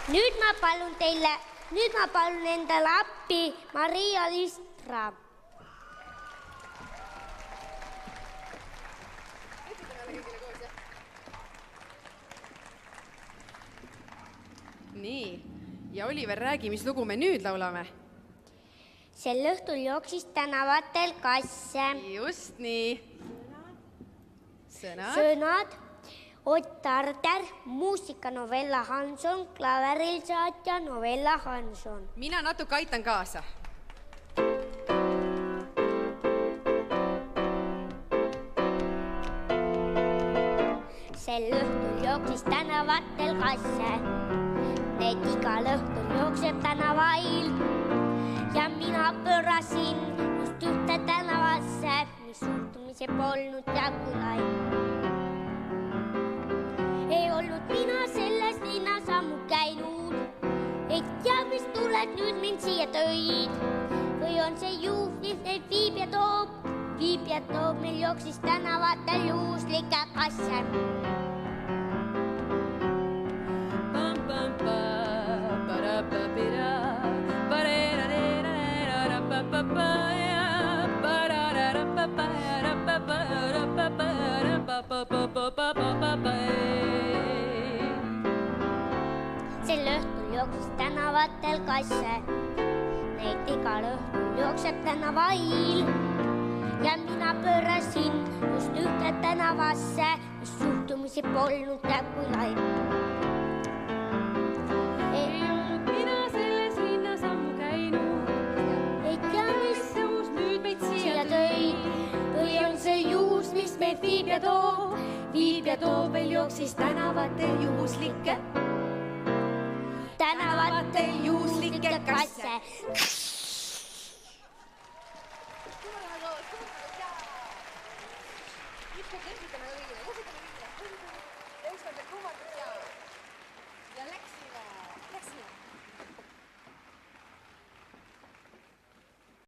Nüüd ma palun endale appi Maria Listra. Nii, ja Oliver, räägi, mis lugu me nüüd laulame? Sel õhtul jooksis tänavatel kasse. Just nii. Sõnad Ott Tarter, muusika Novella Hanson, klaveril saatja Novella Hanson. Mina natuke aitan kaasa. Sel õhtul jooksis tänavatel kasse. Need igal õhtul jookseb tänavail. Ja mina pöörasin just ühte tänavasse, mis suhtumise polnud jagu lai. Ei olnud mina selles linnas ammu käinud. Ei tea, mis tuled nüüd mind siia tõid. Või on see juht, mis neid viib ja toob. Meil jooksis tänavatel juhuslikke kasse. Sel õhtul jooksis tänavatel kasse. Neid igal õhtul jookseb tänavail. Ja mina pöörasin just ühte tänavasse, mis suhtumisi polnud jagu lai. Ei olnud mina selles linnas ammu käinud. Ei tea, mis juhus nüüd meid siia tõi. Või on see juhus, mis meid viib ja toob. Veel jooksis tänavatel juhuslikke. Tänavatel juhuslikke kasse. Ja läks